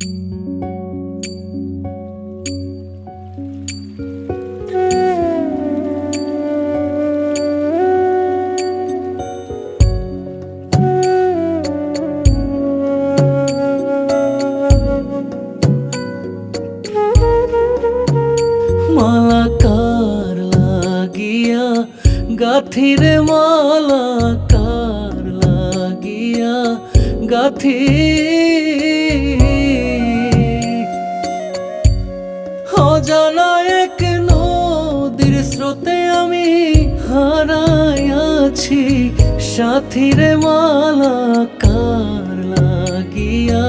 মালা কার লাগিয়া গাথিরে, মালা কার লাগিয়া গাথি, অজানা এক নদীর স্রোতে আমি হারাইয়াছি সাথীরে। মালা কার লাগিয়া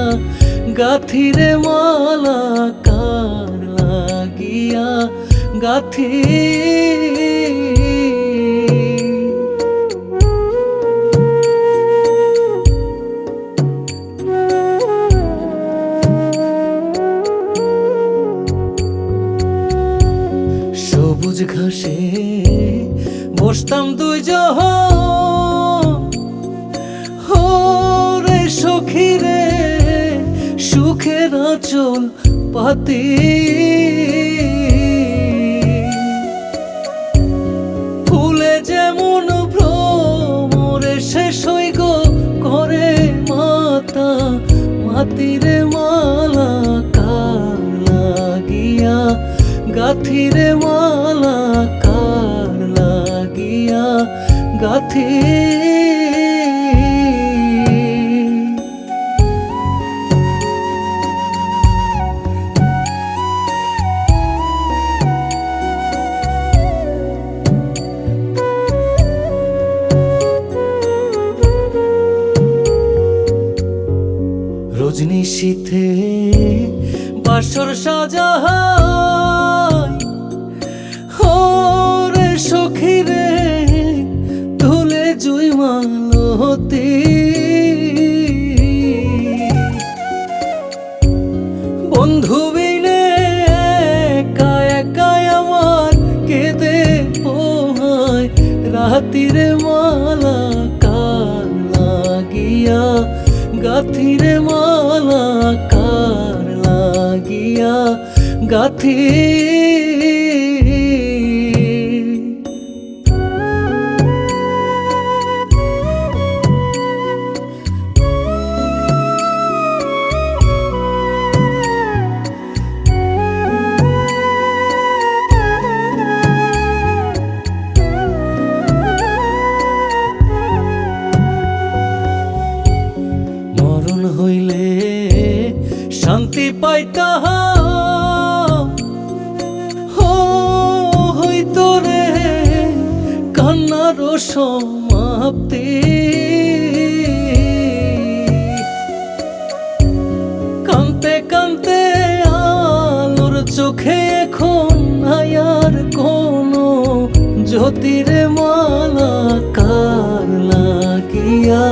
গাথিরে, মালা কার লাগিয়া গাথি। সবুজ ঘাসে বসতাম দুইজন, রে সখী রে সুখের আঁচল পাতি। ফুলে যেমন ভ্রমরে শেষ হই গো করে মাতা মাতিরে। মালা কার লাগিয়া গাথিরে, মালা কার লাগিয়া গাথি। রজনী শীতে বাসর সাজায়, রে সখী রে ধুলে জুই মালতি। বন্ধু বিনে একা একাই আমার কেঁদে পোহায় রাতিরে। মালা কার লাগিয়া গাথিরে, মালা কার লাগিয়া গাথি। মরণ হইলে শান্তি পাইতাম, হইতো রে কান্নার সমাপ্তি। কান্তে কান্তে আলোর চোখে এখন আয়ার কোনো জ্যোতিরে। মালা কার লাগিয়া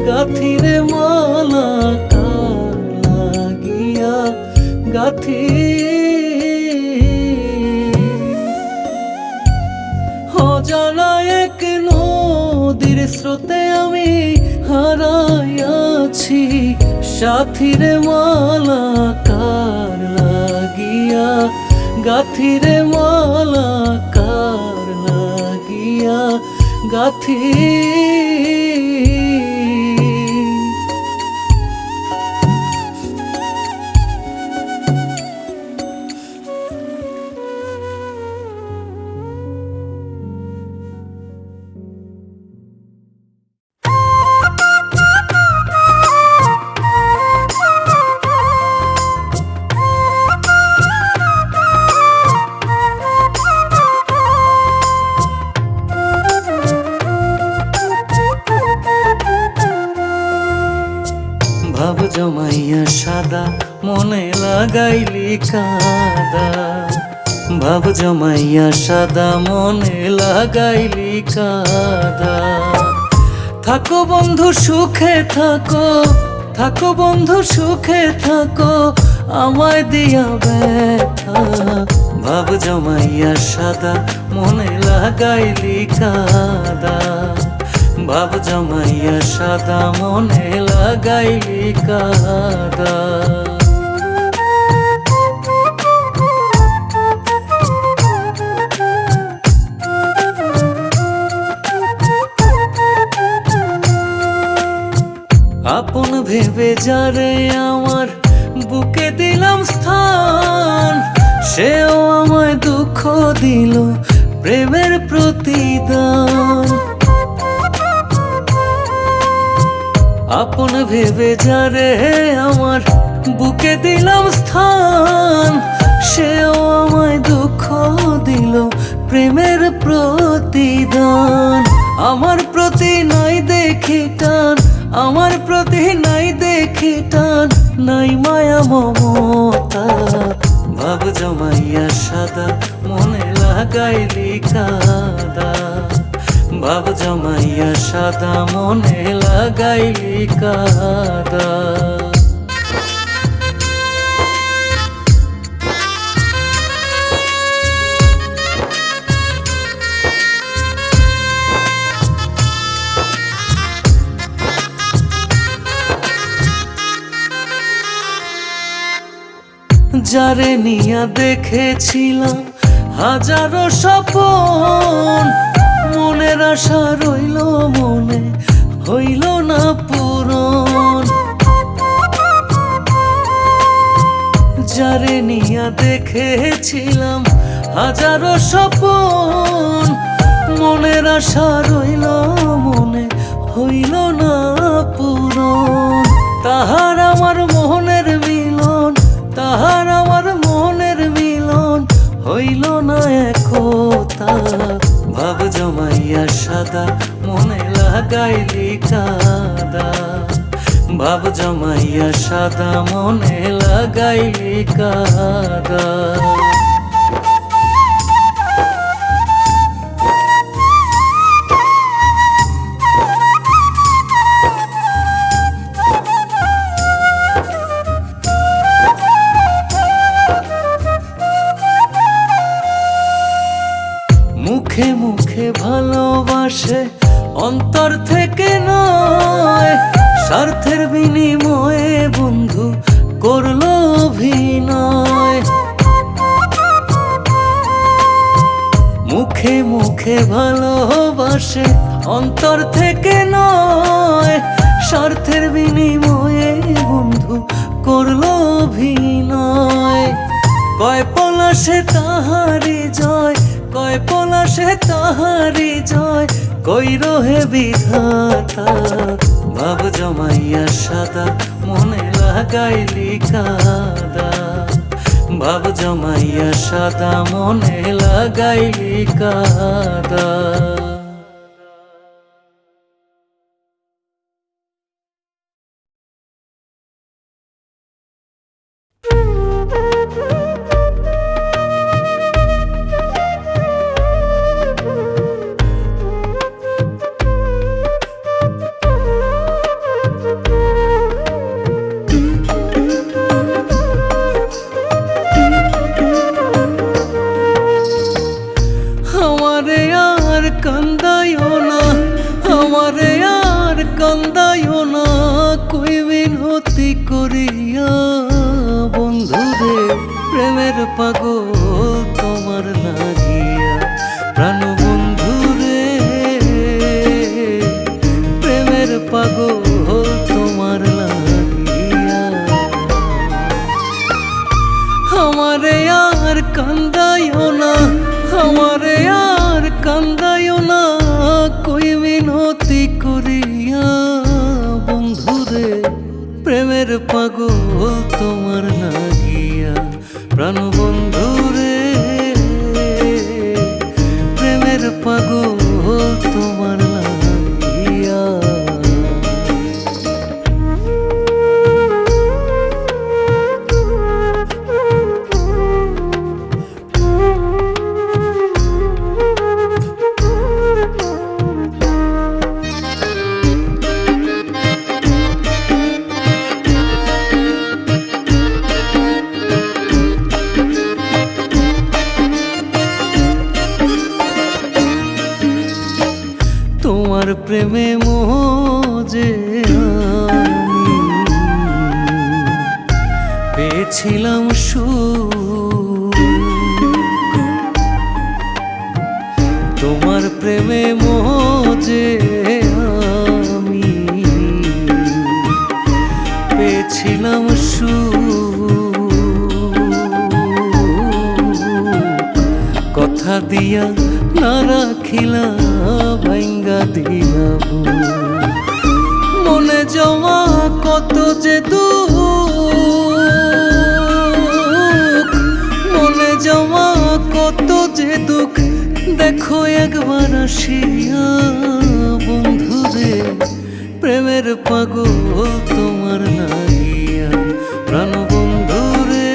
গাথিরে, মালা কার লাগিয়া গাথি। অজানা এক নদীর স্রোতে আমি হারাইয়াছি সাথীরে। মালা কার লাগিয়া গাথিরে, মালা কার লাগিয়া গাথি। ভাব জমাইয়া সাদা মনে লাগাইলি কাদা, ভাব জমাইয়া সাদা মনে লাগাইলি কাদা। থাকো বন্ধু সুখে থাকো, থাকো বন্ধু সুখে থাকো, আমায় দিয়া ব্যথা। ভাব জমাইয়া সাদা মনে লাগাইলি কাদা, ভাব জমাইয়া সাদা মনে লাগাইলি কাদা। ভেবে যারে আমার বুকে দিলাম স্থান, সেও আমায় দুঃখ দিল প্রেমের প্রতিদান। আপন ভেবে যারে আমার বুকে দিলাম স্থান, সেও আমায় দুঃখ দিল প্রেমের প্রতিদান। আমার প্রতি নাই দেখি টান, আমার প্রতি নাই দেখি টান, নাই মায়া মমতা। ভাব জমাইয়া সাদা মনে লাগাইলি কাদা, ভাব জমাইয়া সাদা মনে লাগাইলি কাদা। যারে নিয়া দেখেছিলাম হাজারো স্বপন, মনের আশা রইল মনে হইল না পূরণ। যারে নিয়া দেখেছিলাম হাজারো স্বপন, মনের আশা রইল মনে হইল না পূরণ। তাহার আমার মোহনের মিলন, তাহার আমার মনের মিলন হইল না একতা। ভাব জমাইয়া সাদা মনে লাগাইলি কাদা, ভাব জমাইয়া সাদা মনে লাগাইলি কাদা। মুখে মুখে ভালোবাসে অন্তর থেকে নয়, স্বার্থের বিনিময়ে বন্ধু করলো অভিনয়। মুখে মুখে ভালোবাসে অন্তর থেকে নয়, স্বার্থের বিনিময়ে বন্ধু করলো অভিনয়। কয় পলাশে তাহারি জয়, কয় পলাশে তাহারি জয়, কই রহে বিধাতা। ভাব জমাইয়া সাদা মনে লাগাইলি কাদা, ভাব জমাইয়া সাদা মনে লাগাইলি কাদা। আমারে আর কান্দাইও না, আমারে আর কান্দাইও না, কই মিনতি করিয়া বন্ধুরে প্রেমের পাগল তোমার লাগিয়া। প্রাণ বন্ধুরে প্রেমের পাগল তোমার লাগিয়া। আমারে আর কান্দাইও না, আমারে আর কান্দাইও না, কই মিনতি করিয়া বন্ধুরে প্রেমের পাগল তোমার লাগিয়া। প্রাণ বন্ধুরে প্রেমের পাগল তোমার লাগিয়া। তোমার প্রেমে মোজে আমি পেয়েছিলাম সুখ, তোমার প্রেমে মোজে আমি পেয়েছিলাম কথা দিয়া না রাখিলা ভাঙ্গা দিয়া মনে জমা কত যে দুঃখ, মনে জমা কত যে দুঃখ, দেখো একবার আসিয়া বন্ধুরে, প্রেমের পাগল তোমার লাগিয়া প্রাণ বন্ধুরে,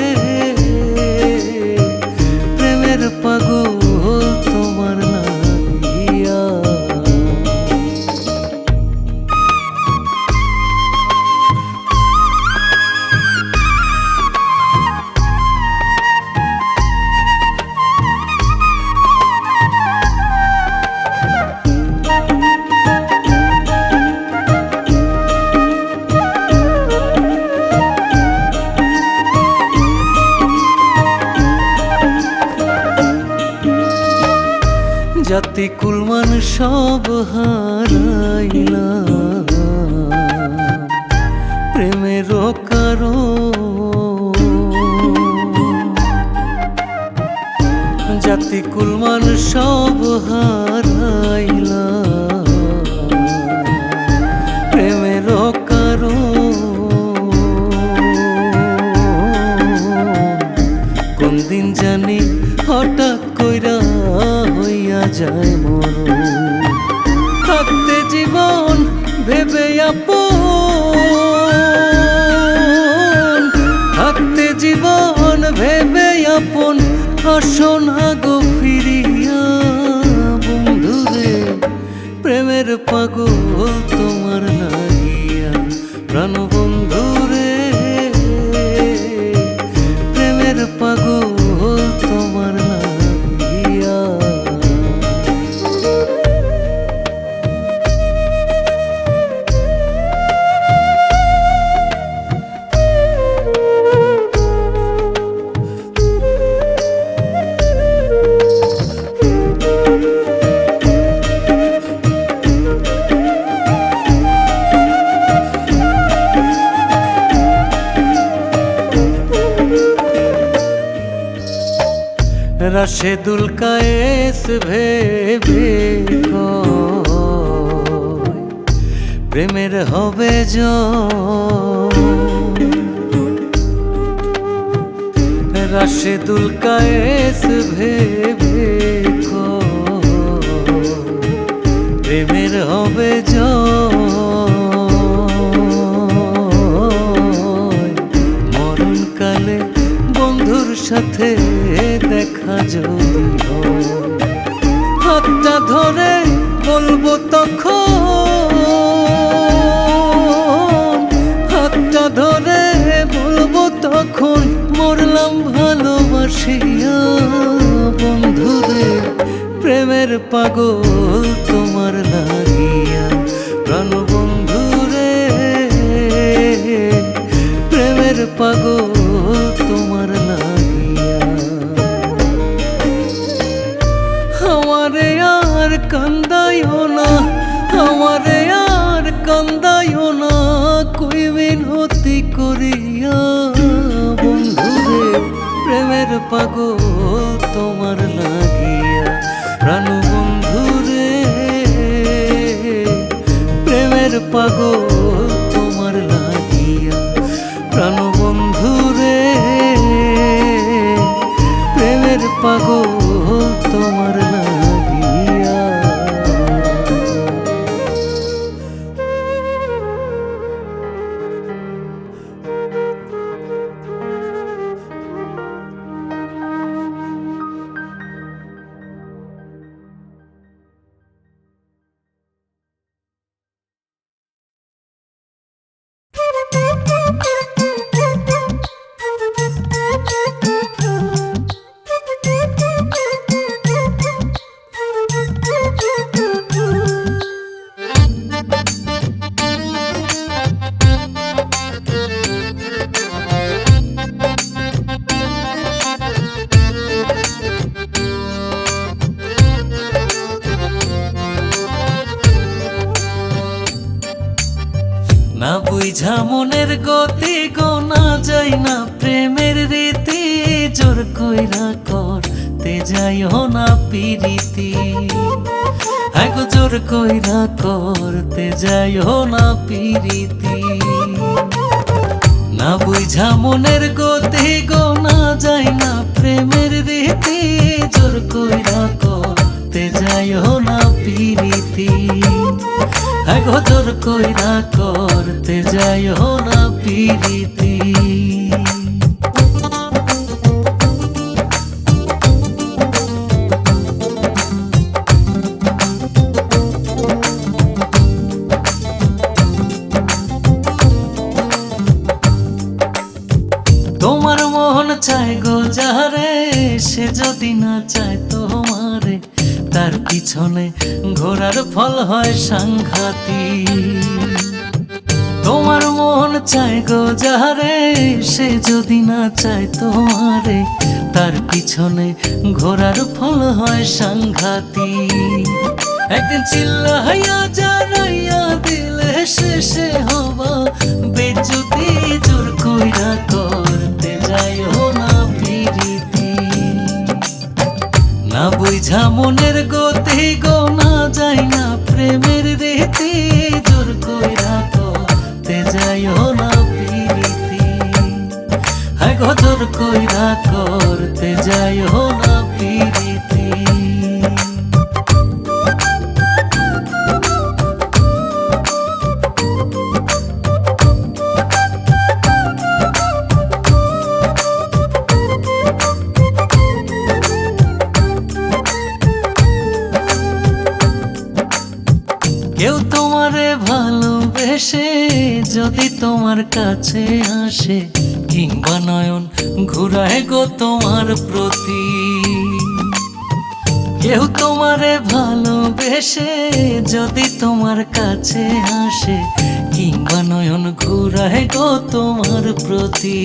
প্রেমের পাগল তোমার লাগিয়া। জাতি কুলমান সব হারাইলা প্রেমের কারণ, জাতি কুলমান সব হারাইলা প্রেমের কারণ, কোন দিন জানি হঠাৎ কইরা হইয়া যায় মরণ, থাকতে জীবন ভেবে আপন, থাকতে জীবন ভেবে আপন, আসো না গো ফিরিয়া বন্ধুরে, প্রেমের পাগল তোমার লাগিয়া প্রাণ বন্ধুরে, প্রেমের পাগল তোমার লাগিয়া। রাশেদুল কায়েস ভেবে কয় প্রেমের হবে জয়, রাশেদুল কায়েস ভেবে কয় প্রেমের হবে জয়, মরণকালে বন্ধুর সাথে দেখা যদি হয়, হাতটা ধরে বলবো তখন, হাতটা ধরে বলবো তখন, মরলাম ভালোবাসিয়া বন্ধুরে, প্রেমের পাগল তোমার লাগিয়া প্রাণ বন্ধুরে, প্রেমের পাগল তোমার লাগিয়া। আমারে আর কান্দাইও না, আমারে আর কান্দাইও না, কই মিনতি করিয়া বন্ধুরে, প্রেমের পাগল তোমার লাগিয়া প্রাণ বন্ধুরে, প্রেমের পাগল তোমার লাগিয়া প্রাণ বন্ধুরে, প্রেমের পাগল তোমার লাগিয়া। না বুঝা মনের গতি যায় না প্রেমের রীতি, জোর কইরা করতে যাইও না পিরিতি। আগো জোর কইরা করতে যাইও না পিরিতি। না বুঝা মনের গতি গো না যায় না প্রেমের রীতি, জোর কইরা করতে যাইও না পিরিতি। আগো জোর কইরা করতে যাইও না পিরিতি। তোমার মন চায় গো যারে, সে যদি না চায় তোমারে, তার পিছনে ঘোরার ফল হয় সাংঘাতিক। তোমার মন চায় গো যারে, সে যদি না চায় তোমারে, তার পিছনে ঘোরার ফল হয় সাংঘাতিক। একদিন চিল্লাইয়া জানাইয়া দিলে শেষে হবা বেজ্জতি, জোর কইরা করতে যাইও না পিরিতি। না বুঝা মনের গতি গো না যায় না প্রেমের রীতি, জোর কইরা করতে যাইও না পিরিতি। আগো জোর কইরা করতে যাইও না পিরিতি। কেউ তোমারে ভালোবেসে যদি তোমার কাছে আসে, কিংবা নয়ন ঘুরায় গো তোমার প্রতি। কেউ তোমারে ভালোবেসে যদি তোমার কাছে আসে, কিংবা নয়ন ঘুরায় গো তোমার প্রতি।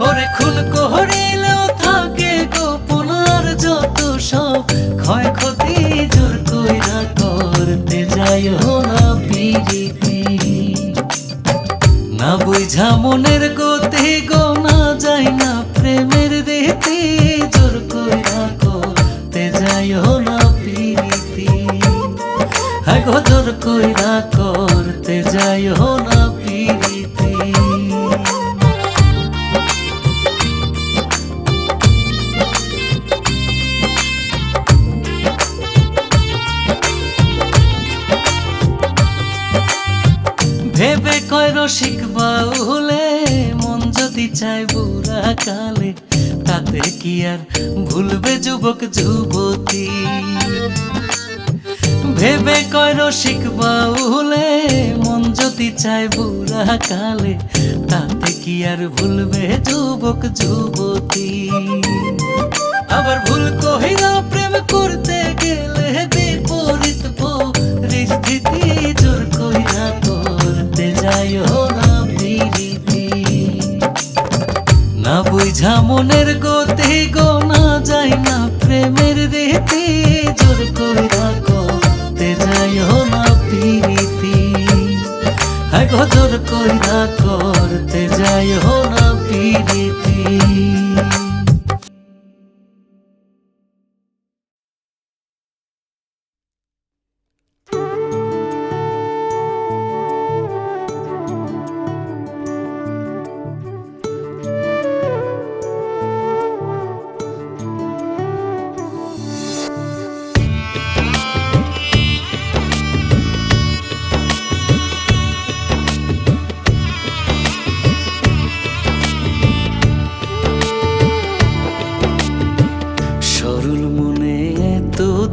ওরে খুন করিলেও থাকে গোপন আর যত সব ক্ষয়ক্ষতি, জোর কইরা করতে যাইও না পিরিতি। না বুঝা মনের গতি গো না যায় না প্রেমের রীতি, জোর কইরা করতে যাইও না পিরিতি। আগো জোর কইরা করতে যাইও না পিরিতি। ভেবে কয় রসিক বাউলে, মন যদি চায় বুড়া কালে, তাতে কি আর ভুলবে যুবক যুবতী। ভেবে কয় রসিক বাউলে, মন যদি চায় বুড়া কালে, তাতে কি আর ভুলবে যুবক যুবতী। আবার ভুল কহিরা প্রেম করতে গেলে বিপরীত পরিস্থিতি, জোর কইরা করতে যাইও না পিরিতি। না বুঝা মনের গতি গো না যায় না প্রেমের রীতি, জোর কইরা করতে যাইও না পিরিতি। আগো জোর কইরা করতে যাইও না পিরিতি।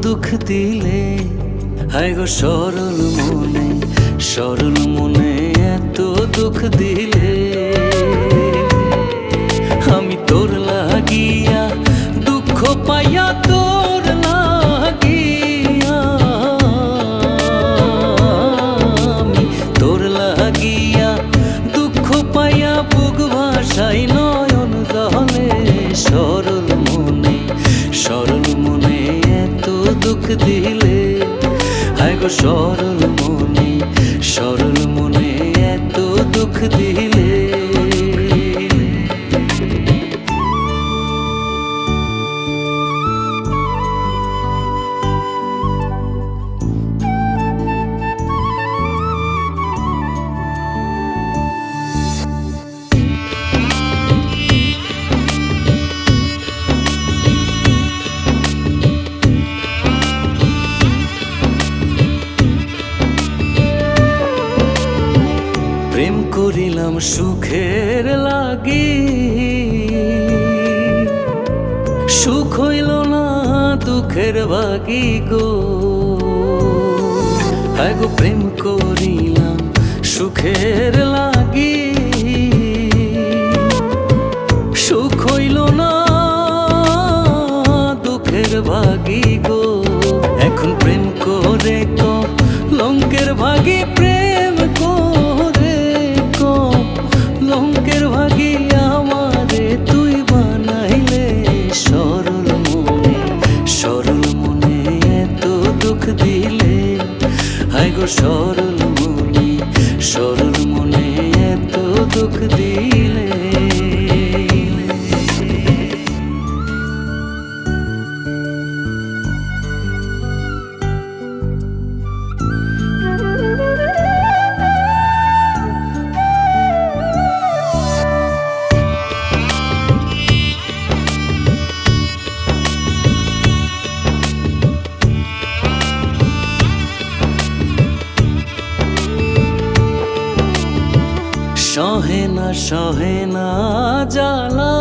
দুঃখ দিলে হায় গো সরল মনে এত দুঃখ দিলে। আমি তোর লাগিয়া দুঃখ পাইয়া তোর লাগিয়া, আমি তোর লাগিয়া দুঃখ পাইয়া বুক ভাসাই নয়ন জলে। সরল মনে এত দুঃখ দিলে হায় গো সরল মনে এত দুঃখ দিলে। সুখের লাগি, সুখ হইল না দুঃখের ভাগি গো। হায় গো প্রেম করিলাম সুখের লাগি, সুখ হইল না দুঃখের ভাগি গো। এখন প্রেম করে লঙ্কের ভাগি, প্রেম করে লঙ্কের ভাগি আমারে তুই বানাইলে সরল মনে, সরল মনে এত দুঃখ দিলে। হায় গো সরল মনে, সরল মনে এত দুঃখ দিলে। সহে না জ্বালা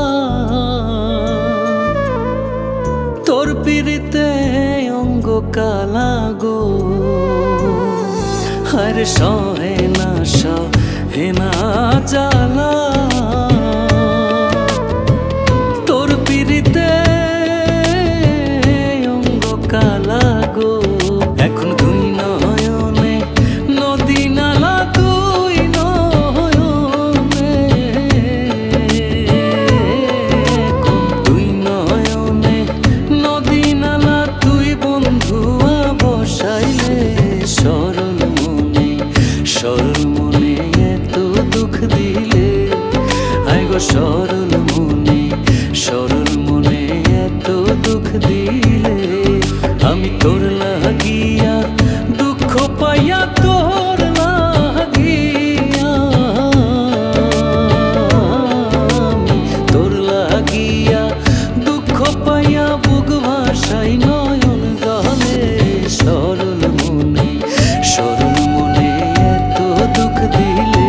তোর পিড়িতে অঙ্গ কালা গো। আরে সহে না জ্বালা তোর পিড়িতে অঙ্গ কালা গো। এখন দুই নয়নে নদী নালা, সরল মনে এত দুঃখ দিলে। হায় গো সরল মনে, সরল মনে এত দুঃখ দিলে। আমি তোর লাগিয়া দুঃখ পাইয়া, তোর লাগিয়া আমি তোর লাগিয়া দুঃখ পাইয়া বুক ভাসাই নয়ন গলে। সরল মনে, সরল মনে দুঃখ দিলে।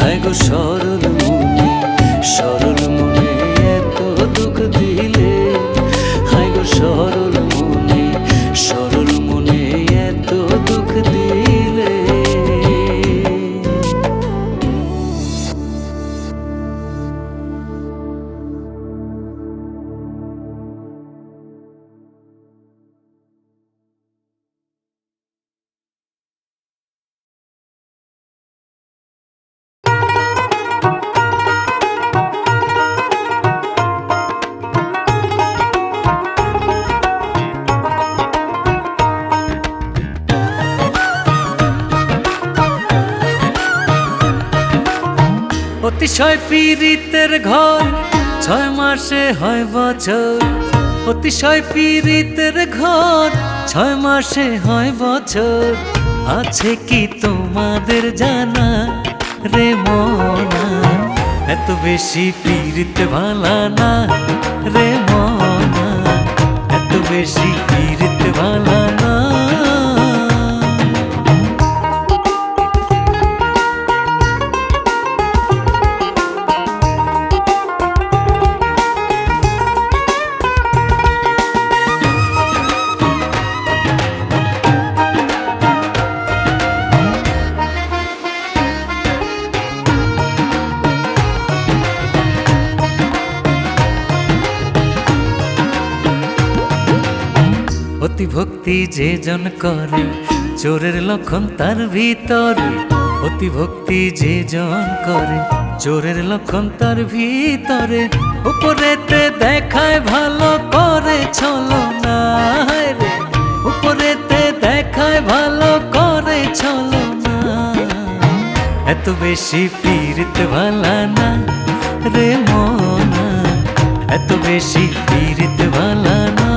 হায় গো সরল মনে, সরল মনে এত দুঃখ দিলে। হায় গো সরল মনে, সরল মনে এত দুঃখ দিলে। অতিশয় পীড়িতের ঘর 6 মাসে হয় বছর। অতিশয় পীড়িতের ঘর 6 মাসে হয় বছর। আছে কি তোমাদের জানা রে মনা, এত বেশি পীড়িত ভালা না রে মনা, এত বেশি পীড়িত ভালা না। অতি ভক্তি যে জন করে চোরের লক্ষণ তার ভিতরে। অতি ভক্তি যে জন করে চোরের লক্ষণ তার ভিতরে। উপরেতে দেখায় ভালো করে ছলনা রে, উপরেতে দেখায় ভালো করে ছলনা। এত বেশি পীড়িত ভালা না রে মনা, এত বেশি পীড়িত ভালা না।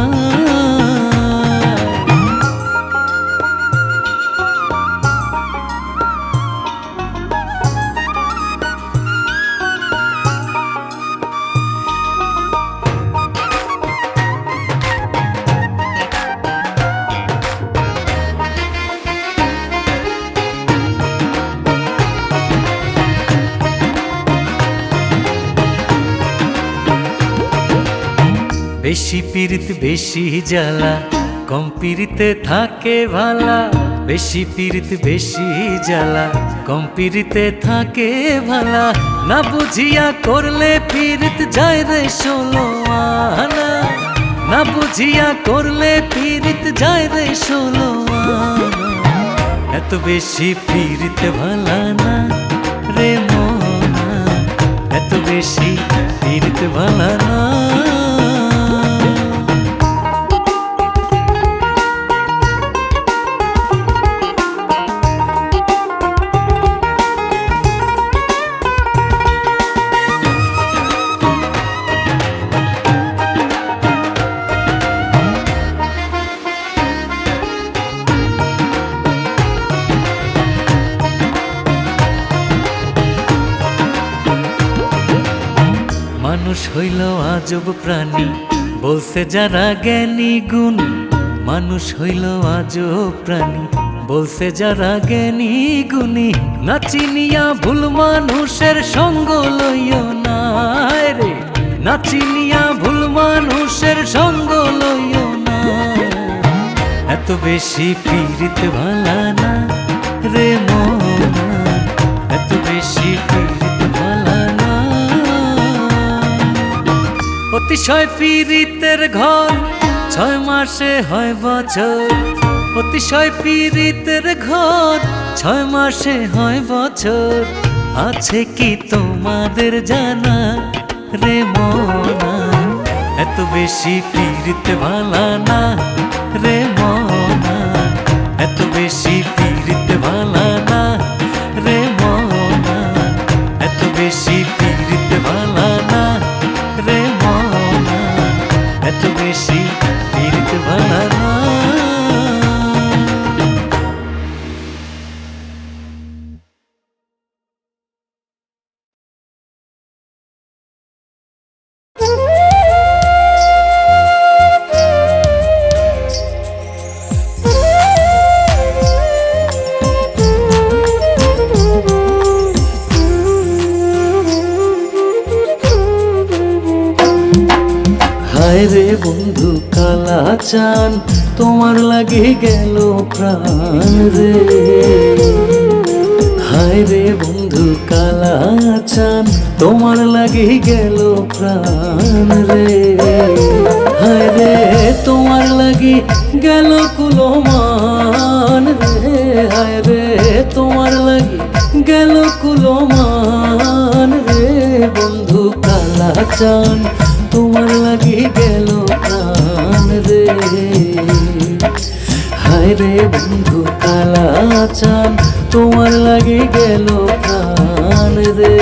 বেশি পীড়িত বেশি জ্বালা, কম পীড়িতে থাকে ভালা। বেশি পীড়িত বেশি জ্বালা, কম পীড়িতে থাকে ভালা। না বুঝিয়া করলে পীড়িত যায় রে 16 আনা। না বুঝিয়া করলে পীড়িত যায় রে 16 আনা। এত বেশি পীড়িত ভালা না রে মনা, এত বেশি পীড়িত ভালা না। মানুষ হইল আজব প্রাণী, বলছে যারা জ্ঞানী গুণী। মানুষ হইল আজব প্রাণী, বলছে যারা জ্ঞানী গুণী। না চিনিয়া ভুল মানুষের সঙ্গ লইও না রে, না চিনিয়া ভুল মানুষের সঙ্গ লইও না। এত বেশি পীড়িত ভালা না রে মনা, এত বেশি পীড়িত ভালা না। অতিশয় পীড়িতের ঘর 6 মাসে হয় বছর। অতিশয় পীড়িতের ঘর 6 মাসে হয় বছর। আছে কি তোমাদের জানা রে মনা, এত বেশি পীড়িত ভালা না রে মনা, এত বেশি পীড়িত ভালা না রে মনা, এত বেশি পীড়িত ভালা না রে মনা, এত বেশি পীড়িত ভালা না। হায় রে বন্ধু কালা চান, তোমার লাগে গেল প্রাণ রে। হায় রে বন্ধু কালা চান, তোমার লাগে গেল প্রাণ রে। হায় রে তোমার লাগি গেল কুলমান রে। হায় রে তোমার লাগি গেল কুলমান রে। বন্ধু কালা চান, তোমার লাগি গেল প্রাণ রে। হায় রে বন্ধু কালা চান, তোমার লাগি গেল প্রাণ রে।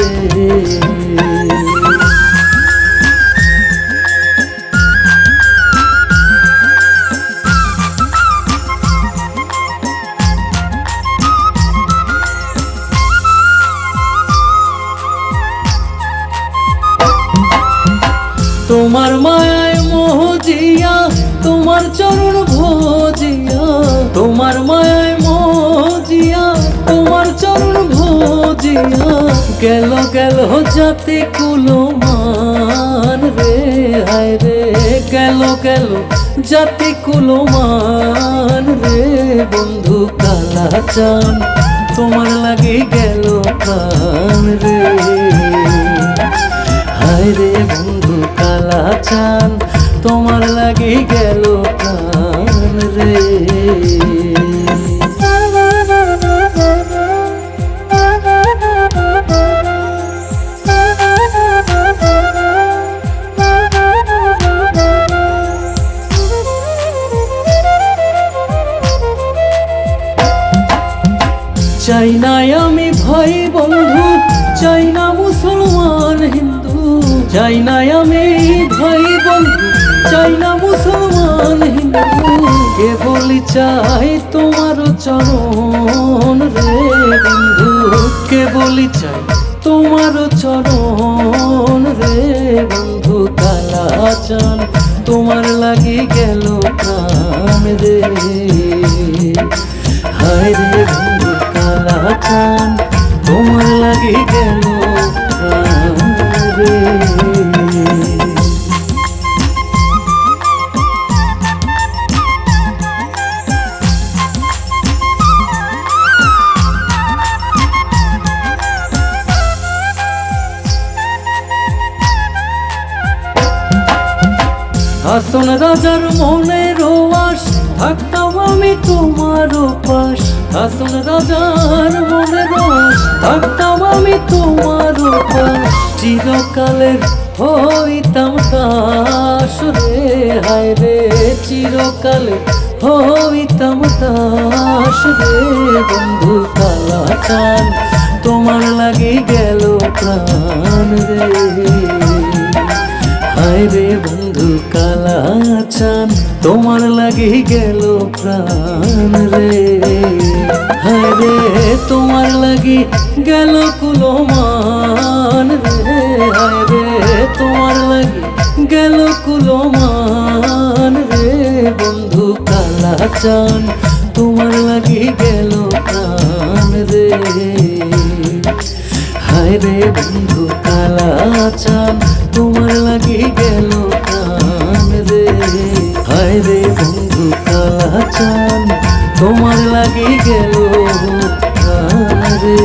তোমার মায়ায় মোহজিয়া, তোমার চরণ ভোজিয়া। তোমার মায়ায় মোহজিয়া, তোমার চরণ ভোজিয়া। গেল গেল জাতি কুলমান রে। হায় রে গেল গেল জাতি কুলমান রে। বন্ধু কালা চান, তোমার লাগি গেল প্রাণ রে। হায় রে বন্ধু কালা চান, তোমার লাগি গেল প্রাণ রে। চাই না আমি ভাই বন্ধু, চাই না মুসলমান হিন্দু। চাই না আমি ভাই বন্ধু, চাই না মুসলমান হিন্দু। কেবলই চাই তোমার চরণ রে বন্ধু। কেবলই চাই তোমার চরণ রে বন্ধু কালা চান, তোমার লাগি গেল প্রাণ রে। হায় রে বন্ধু কালা চান, তোমার লাগি গেল প্রাণ রে। হাসন রাজার মনের আশ থাকতাম আমি তোমার পাশ। হাসন রাজার মনের আশ থাকতাম আমি তোমার পাশ। চিরকালের হইতাম দাস রে, হায় রে চিরকালের হইতাম দাস রে। বন্ধু কালাচান তোমার লাগি গেল প্রাণ রে, হায় রে বন্ধু কালাচান তোমার লাগি গেল প্রাণ রে। হায় রে তোমার লাগি গেল কুলমান রে, হায় রে তোমার লাগি গেল কুলমান রে। বন্ধু কালাচান তোমার লাগি গেল প্রাণ রে, হায় রে বন্ধু কালাচান তোমার লাগি গেল প্রাণ রে। হায় রে বন্ধু কালাচান তোমার লাগি গেল প্রাণ রে।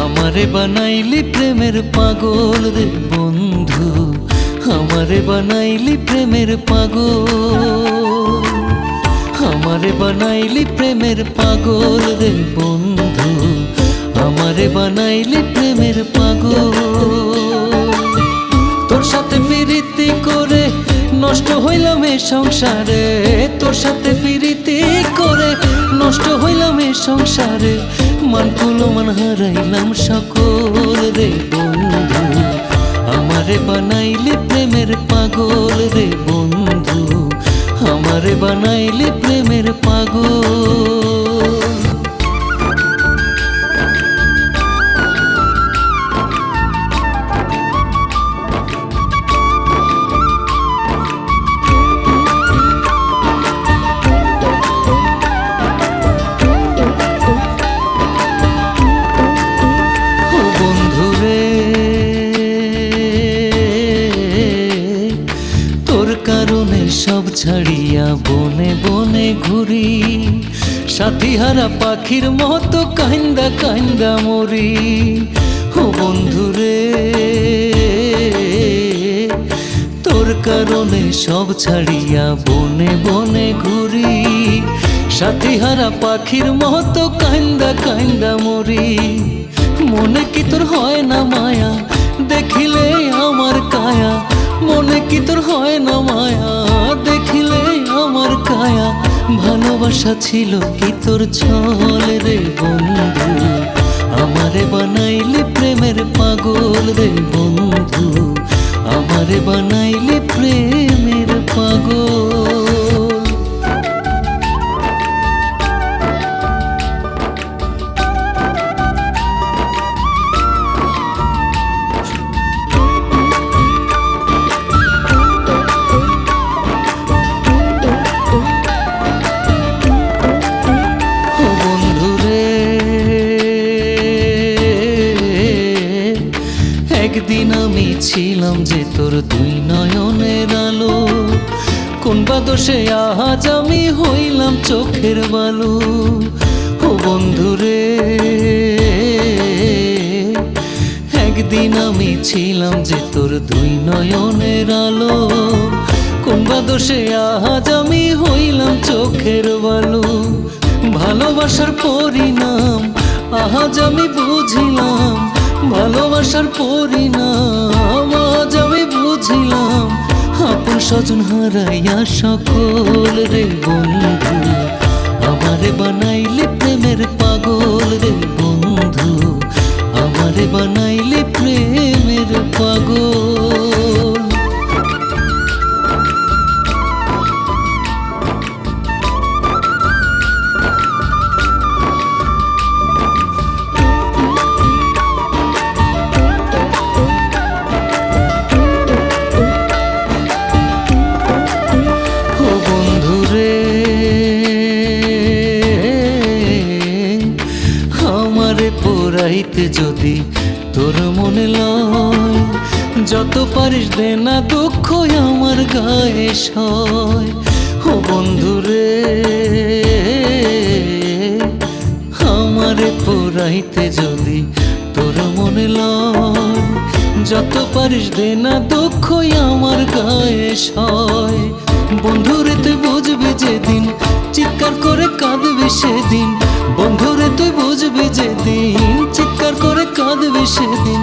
আমারে বানাইলি প্রেমের পাগল রে বন্ধু, আমারে বানাইলি প্রেমের পাগল। আমারে বানাইলি প্রেমের পাগল রে বন্ধু, আমারে বানাইলি প্রেমের পাগল। তোর সাথে প্রীতি করে নষ্ট হইলাম এ সংসারে, তোর সাথে প্রীতি করে নষ্ট হইলাম এ সংসারে। মান কুলমান হারাইলাম সকল রে বন্ধু, আমারে বানাইলি প্রেমের পাগল রে বন্ধু, আমারে বানাইলি প্রেমের পাগল। সব ছাড়িয়া বনে বনে ঘুরি, সাথী হারা পাখির মতো কান্দা কান্দা মরি। ও বন্ধুরে তোর কারণে সব ছাড়িয়া বনে বনে ঘুরি, সাথী হারা পাখির মতো কান্দা কান্দা মরি। মনে কি তোর হয় না মায়া দেখিলে আমার কায়া, মনে কি তোর হয় না মায়া দেখিলে আমার কায়া। ভালোবাসা ছিল কি তোর ছল রে বন্ধু, আমারে বানাইলি প্রেমের পাগল রে বন্ধু, আমারে বানাইলি প্রেমের পাগল। একদিন আমি ছিলাম যে তোর দুই নয়নের আলো, কোন বা দোষে আজ আমি হইলাম চোখের বালু। ও বন্ধুরে একদিন আমি ছিলাম যে তোর দুই নয়নের আলো, কোন বা দোষে আজ আমি হইলাম চোখের বালু। ভালোবাসার পরিণাম আজ আমি বুঝিলাম, ভালোবাসার পরিণাম আজ আমি বুঝিলাম। আপন স্বজন হারাইয়া সকল রে বন্ধু, আমারে বানাইলে প্রেমের পাগল রে বন্ধু, আমারে বানাইলে প্রেমের পাগল। পারিস দে না দুঃখ আমার গায়ে সয়। ও বন্ধুরে আমারে পোড়াইতে যদি তোর মনে লয়, যত পারিস দে না দুঃখ আমার গায়ে সয়। বন্ধুরে তুই বুঝবি যেদিন চিৎকার করে কাঁদবি সেদিন, বন্ধুরে তুই বুঝবি যেদিন চিৎকার করে কাঁদবি সেদিন,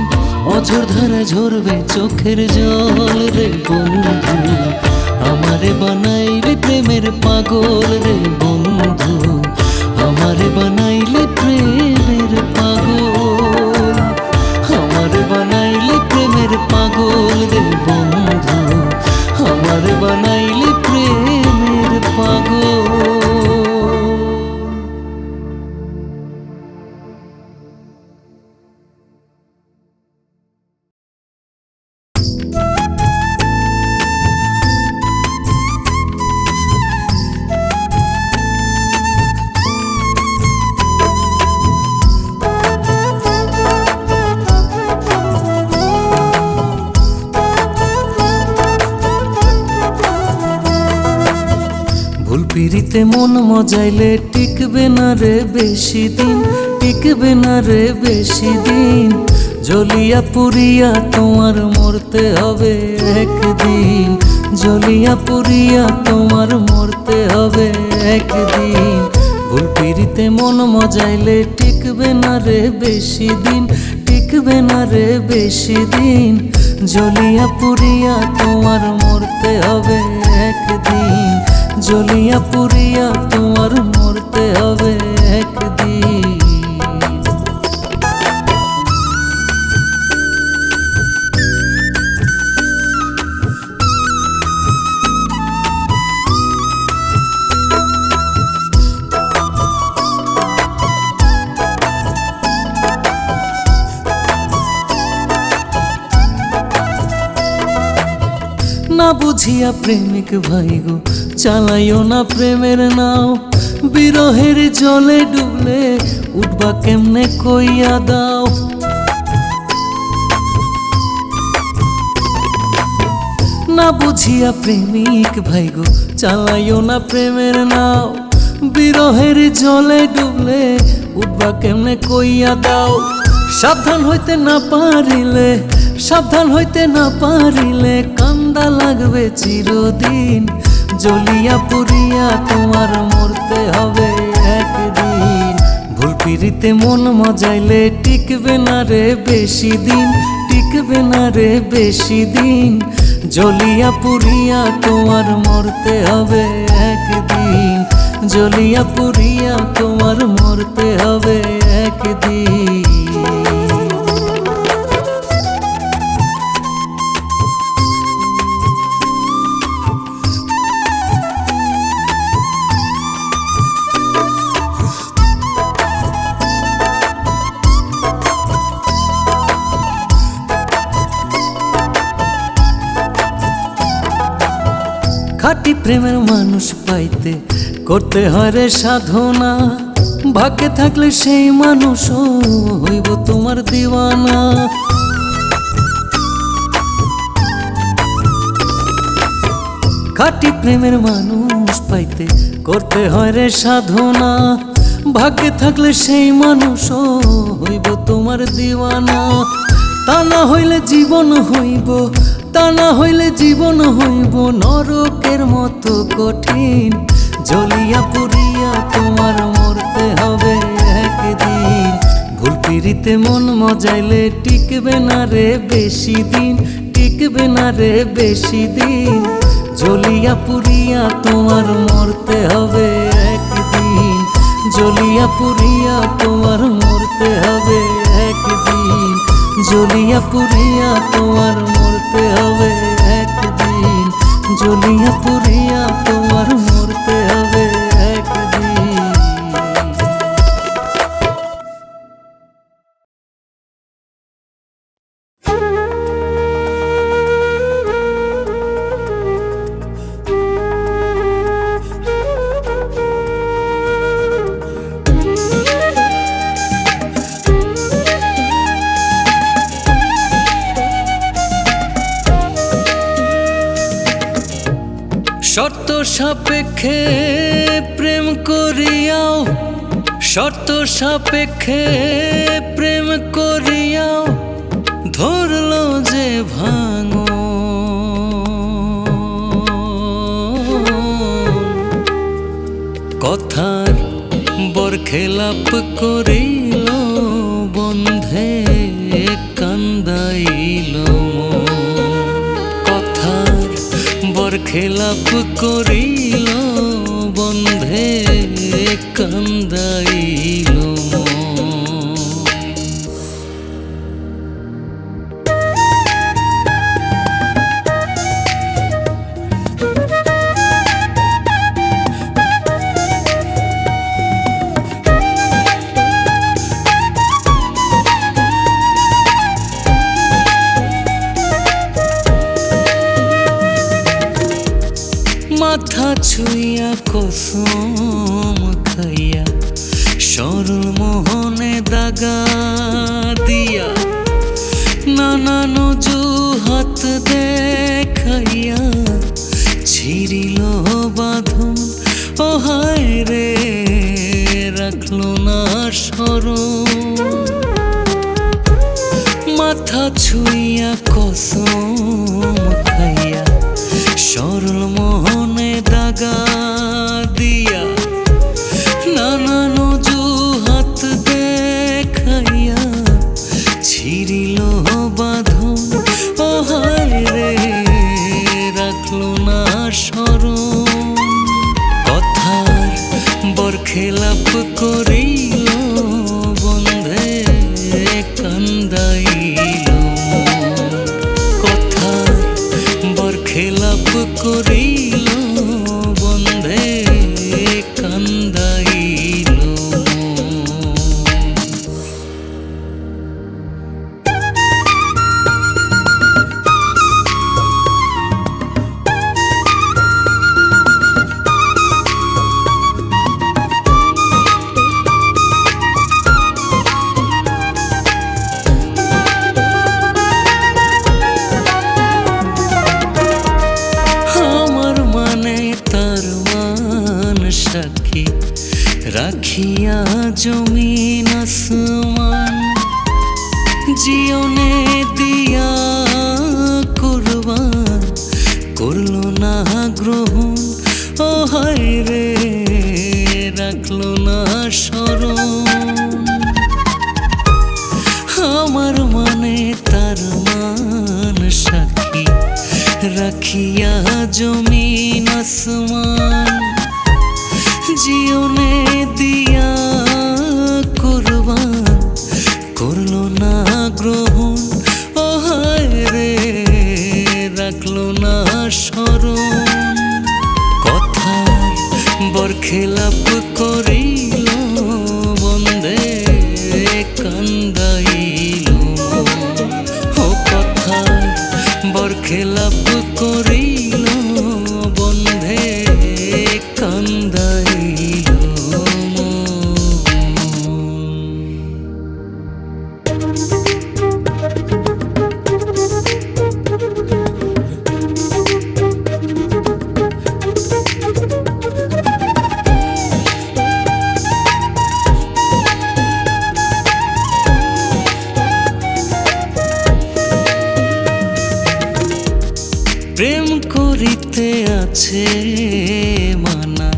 অঝোর ধারা ঝরবে চোখের জল রে বন্ধু। আমারে বানাইলি প্রেমের পাগল রে বন্ধু, আমারে বানাইলি প্রেমের পাগল, আমারে বানাইলি প্রেমের পাগল রে বন্ধু, আমারে বানাইলি প্রেমের পাগল। পিরিতে মন মজাইলে টিকবে না রে বেশি দিন, টিকবে না রে বেশি দিন, জ্বলিয়া পুরিয়া তোমার মরতে হবে একদিন, জ্বলিয়া পুরিয়া তোমার মরতে হবে একদিন। ভুল পিরিতে মন মজাইলে টিকবে না রে বেশি দিন, টিকবে না রে বেশি দিন, জ্বলিয়া পুরিয়া তোমার মরতে হবে একদিন, জ্বলিয়া পুরিয়া তোমার মরতে হবে একদিন। না বুঝিয়া প্রেমিক ভাই গো চালাইও না প্রেমের নাও, বিরহের জলে ডুবলে উঠবা কেমনে কইয়া দাও। না বুঝিয়া প্রেমিক ভাই গো চালাইও না প্রেমের নাও, বিরহের জলে ডুবলে উঠবা কেমনে কইয়া দাও। সাবধান হইতে না পারিলে, সাবধান হইতে না পারিলে কান্দা লাগবে চিরদিন, জ্বলিয়া পুরিয়া তোমার মরতে হবে একদিন। ভুল পিরিতে মন মজাইলে টিকবে না রে বেশি দিন, টিকবে না রে বেশি দিন, জ্বলিয়া পুরিয়া তোমার মরতে হবে একদিন, জ্বলিয়া পুরিয়া তোমার মরতে হবে একদিন। খাঁটি প্রেমের মানুষ পাইতে করতে হয় রে সাধনা, ভাগ্যে থাকলে সেই মানুষও হইব তোমার দিওয়ানা। খাঁটি প্রেমের মানুষ পাইতে করতে হয় রে সাধনা, ভাগ্যে থাকলে সেই মানুষও হইব তোমার দিওয়ানা। তা না হইলে জীবন হইব, তা না হইলে জীবন হইব নরকের মতো কঠিন, জ্বলিয়া পুরিয়া তোমার মরতে হবে একদিন। ভুল পিরিতে মন মজাইলে টিকবে না রে বেশি দিন, টিকবে না রে বেশি দিন, জ্বলিয়া পুরিয়া তোমার মরতে হবে একদিন, জ্বলিয়া পুরিয়া তোমার মরতে হবে একদিন, জ্বলিয়া পুরিয়া তোমার মরতে হবে একদিন, জ্বলিয়া পুরিয়া তোমার মরতে হবে একদিন। শর্ত সাপেক্ষে প্রেম করিয়াও, শর্ত সাপেক্ষে প্রেম করিয়াও ধরলো যে ভাঙো, কথার বরখেলাপ করিল বন্ধে কান্দাইল মন। কথার বরখেলাপ করিল বন্ধে কান্দাইল মন। মাথা ছুঁইয়া কসম খাইয়া সরল মোহনে দাগা দিয়া, নানান অজুহাত দেখাইয়া ছিড়িল বাঁধন। ও হায় রে রাখলো না স্মরণ। মাথা ছুঁইয়া কসম খাইয়া সরল মোহনে দাগা দিয়া, নানান অজুহাত দেখাইয়া ছিড়িল বাঁধন। ও হায় রে রাখলো না স্মরণ। কথার বরখেলাপ করিল বন্ধে কান্দাইল মন। কথার বরখেলাপ করিল বন্ধে কান্দাইল মন। সাক্ষী রাখিয়া জমিন আসমান, জীবনে দিয়া কুরবান করলো না গ্রহণ। ও হায় রে রাখলো না স্মরণ। আমার মানে তার মান সাক্ষী রাখিয়া জমিন আসমান, জীবনে দিয়া কুরবান করলো না গ্রহণ। ও হায় রে রাখলো না স্মরণ। কথার বরখেলাপ করিল বন্ধে কান্দাইল মন। ও কথার বরখেলাপ করিল বন্ধে কান্দাইল মন। প্রেম করিতে আছে মানা,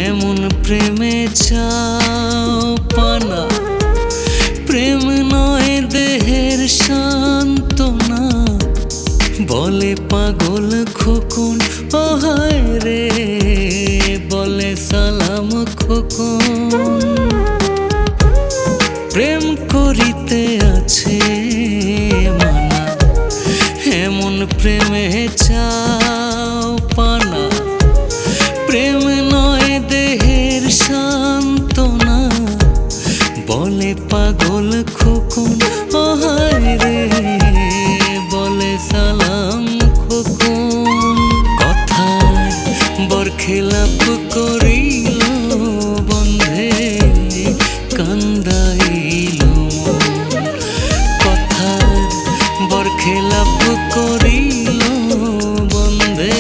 এমন প্রেমে চাও পানা। প্রেম নয় দেহের সান্ত্বনা, বলে পাগল খোকন। ও হায় রে বলে সালাম খোকন। প্রেম করিতে আছে মানা, এমন প্রেমে চাও পানা। প্রেম নয় দেহের সান্ত্বনা, বলে পাগল খোকন। ও হায় রে বলে সালাম খোকন। কথার বরখেলাপ করিল বন্ধে কান্দাইল মন। কথার বরখেলাপ করিল বন্ধে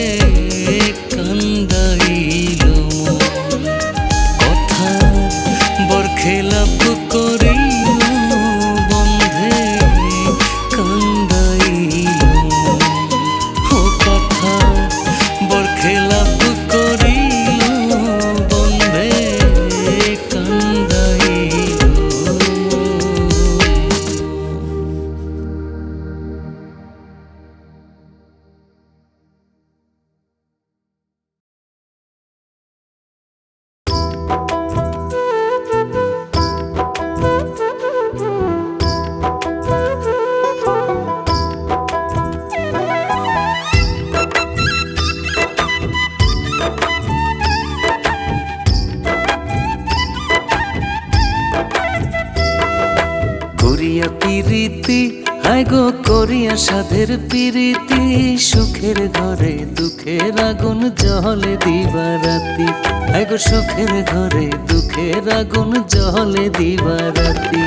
করিয়া পিরিতি হায় গো করিয়া সাধের পিরিতি, সুখের ঘরে দুঃখের আগুন জ্বলে দিবারাতি, হায় গো সুখের ঘরে দুঃখের আগুন জ্বলে দিবারাতি।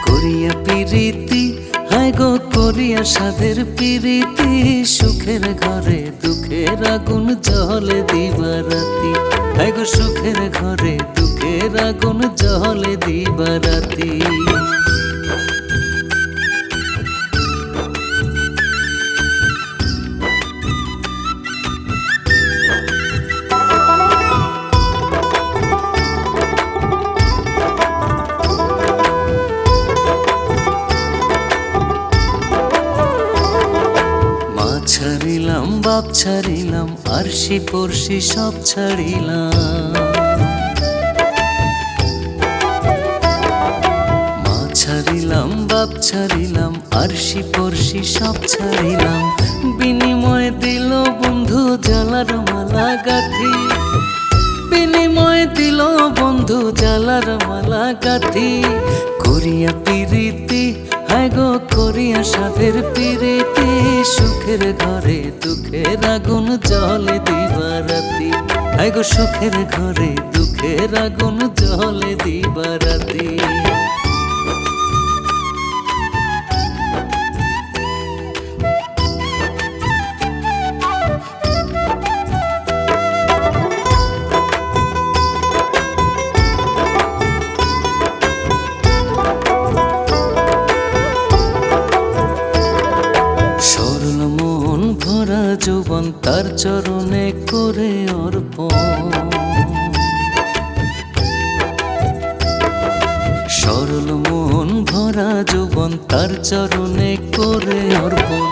করিয়া পিরিতি হায় গো করিয়া সাধের পিরিতি, সুখের ঘরে দুঃখের আগুন জ্বলে দিবারাতি, হায় গো সুখের ঘরে দুঃখের আগুন জ্বলে দিবারাতি। ছাড়িলাম বাপ ছাড়িলাম আরশি পড়শি সব ছাড়িলাম, মা ছাড়িলাম বাপ ছাড়িলাম আরশি পড়শি সব ছাড়িলাম, বিনিময় দিল বন্ধু জ্বালার মালা গাঁথি, বিনিময় দিল বন্ধু জ্বালার মালা গাঁথি। করিয়া পিরিতি হায় গো করিয়া সাধের পিরিতি, সুখের ঘরে দুঃখের আগুন জ্বলে দিবারাতি, হায় গো সুখের ঘরে দুঃখের আগুন জ্বলে দিবারাতি। যৌবন তার চরণে করে অর্পণ, সরল মন ভরা যৌবন তার চরণে করে অর্পণ,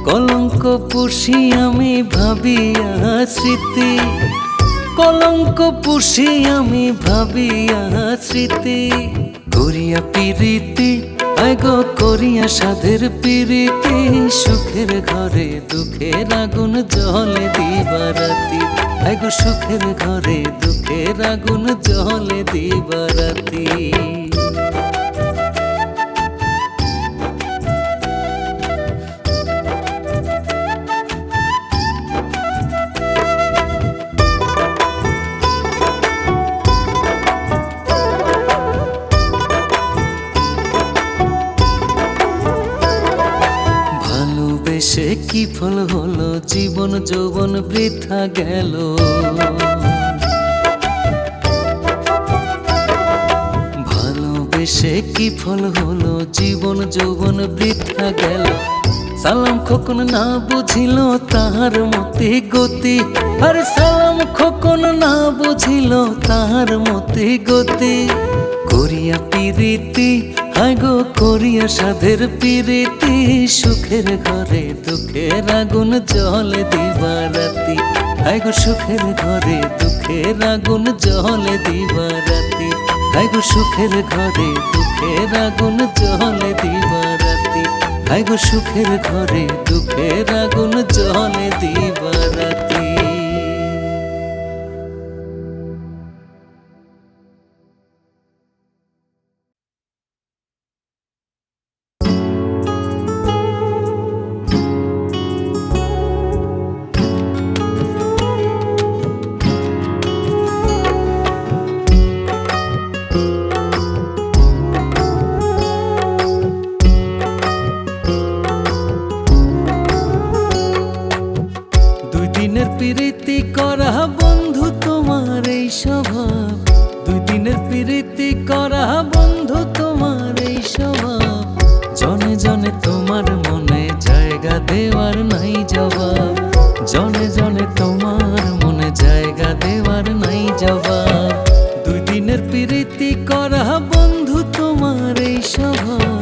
কলঙ্ক পুষি আমি ভাবিয়া স্মৃতি, কলঙ্ক পুষি আমি ভাবিয়া স্মৃতি। করিয়া পিরিতি হায় গো করিয়া সাধের পিরিতি, সুখের ঘরে দুঃখের আগুন জ্বলে দিবারাতি, হায় গো সুখের ঘরে দুঃখের আগুন জ্বলে দিবারাতি। সে কি ফল হলো জীবন যৌবন বৃথা গেল, ভালোবেসে কি ফল হলো জীবন যৌবন বৃথা গেল। সালাম খোকন না বুঝিল তাহার মতে গতি, আর সালাম খোকন না বুঝিল তাহার মতে গতি। করিয়া পিরিতি হায় গো করিয়া সাধের পিরিতি, সুখের ঘরে দুঃখের আগুন জ্বলে দিবারাতি, হায় গো সুখের ঘরে দুঃখের আগুন জ্বলে দিবারাতি, হায় গো সুখের ঘরে দুঃখের আগুন জ্বলে দিবারাতি, হায় গো সুখের ঘরে দুঃখের আগুন জ্বলে দিবারাতি। প্রীতি করা বন্ধু তোমার এই স্বভাব, দুই দিনের প্রীতি করা বন্ধু তোমার এই স্বভাব, জনে জনে তোমার মনে জায়গা দেওয়ার নাই জবাব, জনে জনে তোমার মনে জায়গা দেওয়ার নাই জবাব। দুই দিনের প্রীতি করা বন্ধু তোমার এই স্বভাব,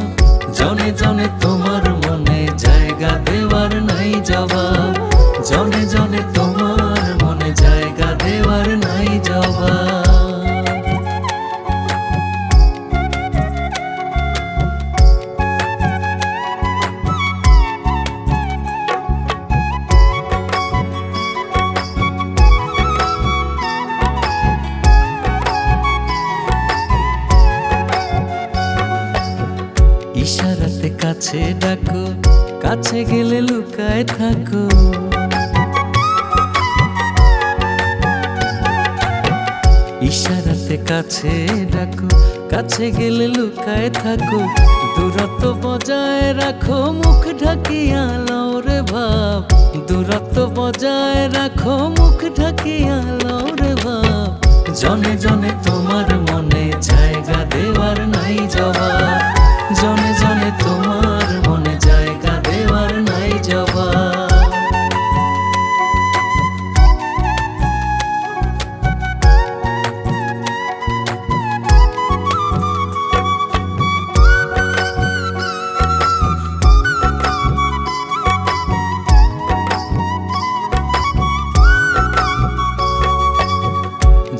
জনে জনে তোমার মনে জায়গা দেওয়ার নাই জবাব, জনে জনে তোমার মনে জায়গা দেওয়ার নাই জবাব। কাছে ডাকো, কাছে গেলে লুকায় থাকো। ইশারাতে কাছে ডাকো, কাছে গেলে লুকায় থাকো। দূরত্ব বজায় রাখো, মুখ ঢাকিয়া লও রে ভাব। দূরত্ব বজায় রাখো, মুখ ঢাকিয়া লও রে ভাব। জনে জনে তোমার মনে জায়গা দেওয়ার নাই জবাব। জনে জনে তোমার মনে জায়গা দেওয়ার নাই জবাব।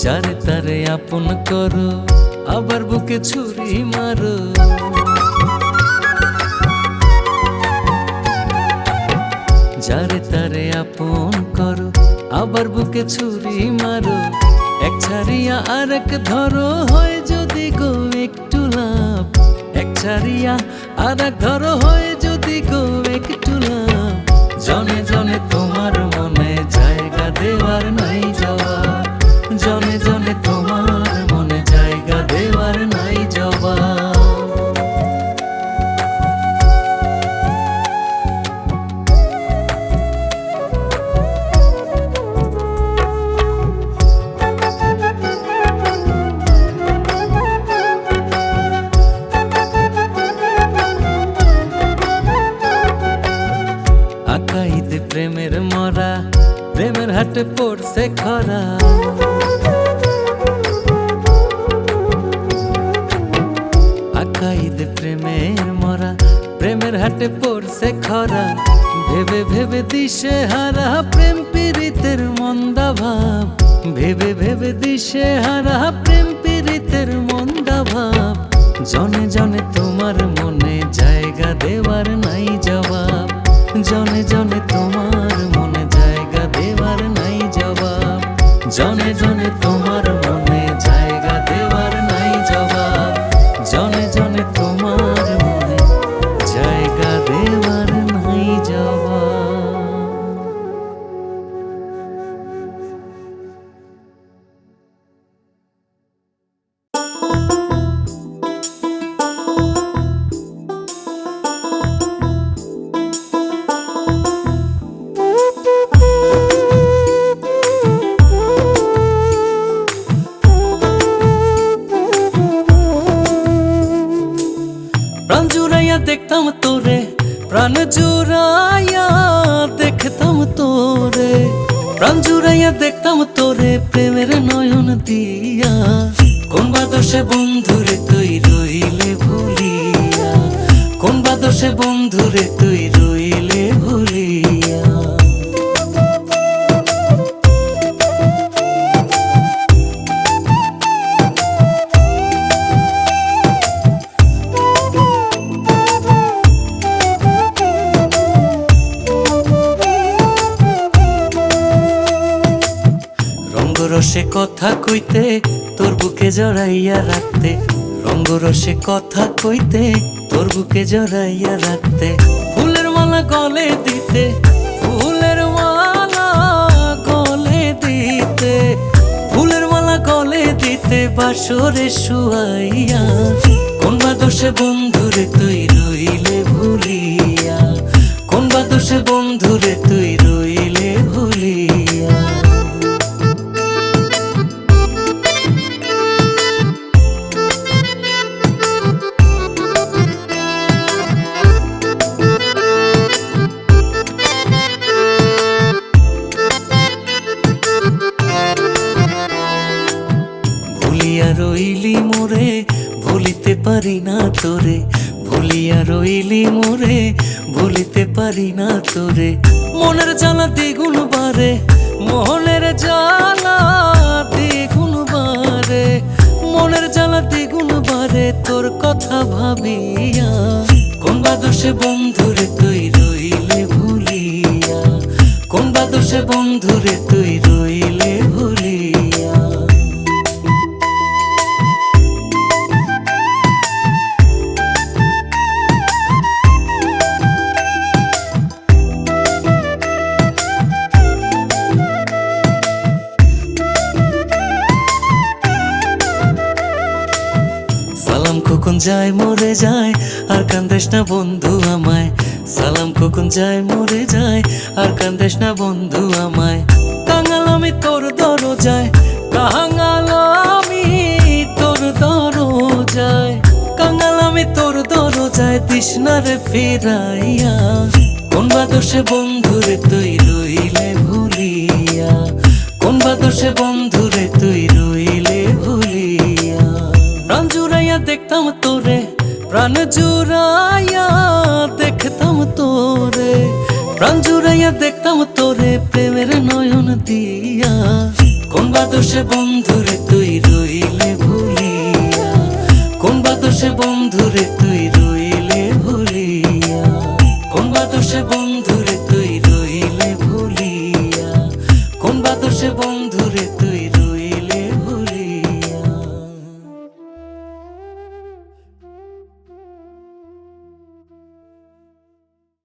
যারে তারে আপন করো, আবার বুকে ছুরি মারো। যারে তারে আপন করো, আবার বুকে ছুরি মারো। এক ছাড়িয়া আর এক ধরো, হয় যদি গো একটু লাভ। এক ছাড়িয়া আর এক ধরো, হয় যদি গো একটু লাভ। জনে জনে তোমার মনে জায়গা দেওয়ার নাই জবাব। জনে জনে তোমার মনে জায়গা দেওয়ার নাই জবাব। আকাইতে প্রেমের মরা, প্রেমের হাটে পড়ছে খরা। আকাইতে প্রেমের মরা, প্রেমের হাটে পড়ছে খরা। ভেবে ভেবে দিশে হারা, প্রেম পীড়িতের মন্দা ভাব। ভেবে ভেবে দিশে হারা, প্রেম পীড়িতের মন্দা ভাব। জনে জনে তোমার মনে জায়গা দেওয়ার নাই জবাব। জনে জনে তোমার মনে জায়গা দেওয়ার নাই জবাব। জনে জনে তোমার মনে জায়গা দেওয়ার নাই জবাব। জনে জনে তোমার মনে জায়গা দেওয়ার নাই জবাব। প্রাণ জুড়াইয়া দেখতাম তোরে, প্রাণ জুড়াইয়া দেখতাম তোরে। প্রাণ জুড়াইয়া দেখতাম তোরে, প্রেমের নয়ন দিয়া। কোন বাদশে বন্ধুরে তুই রইলে ভুলিয়া। কোন বাদশে বন্ধুরে তুই রইলে ভুলিয়া। রঙ্গরসে কথা কইতে, তোর বুকে জড়াইয়া রাখতে। রঙ্গরসে কথা কইতে, তোর বুকে জড়াইয়া রাখতে। ফুলের মালা গলে দিতে, ফুলের মালা গলে দিতে। ফুলের মালা গলে দিতে, বাসরে শুয়াইয়া। কোন বাদশে বন্ধুরে তুই রইলে ভুলিয়া। কোন বাদশে বন্ধুরে তুই রইলে ভুলিয়া। ভুলিয়া রইলি মোরে, ভুলিতে পারি না তোরে। ভুলিয়া রইলি মোরে, ভুলিতে পারি না তোরে। মনের জ্বালা দ্বিগুণ বারে, মনের জ্বালা দ্বিগুণ বারে। মনের জ্বালা দ্বিগুণ বারে, তোর কথা ভাবিয়া। কোন বাদশে বন্ধুরে তুই রইলে ভুলিয়া। কোন বাদশে বন্ধুরে তুই রইলে ভুলিয়া। কখন যায় মরে যায় আর কান্দেস না বন্ধু আমায়, সালাম কখন যায় মরে যায় আর কান্দেস না বন্ধু আমায়। কাঙাল আমি তোর দরজায়, কাঙাল আমি তোর দরজায়, কাঙাল আমি তোর দরজায়, তৃষ্ণারে ফিরাইয়া। কোন বা দোষে বন্ধুরে তুই রইলে ভুলিয়া, কোন বা দোষে বন্ধুরে তুই রইলে ভুলিয়া। প্রাণ জুড়াইয়া দেখতাম তোরে, প্রাণ জুড়াইয়া দেখতাম তোরে, প্রাণ জুড়াইয়া দেখতাম তোরে প্রেমের নয়ন দিয়া। কোন বা দোষে বন্ধুরে তুই রইলে ভুলিয়া, কোন বা দোষে বন্ধুরে তুই রইলে ভুলিয়া, কোন বা দোষে বন্ধুরে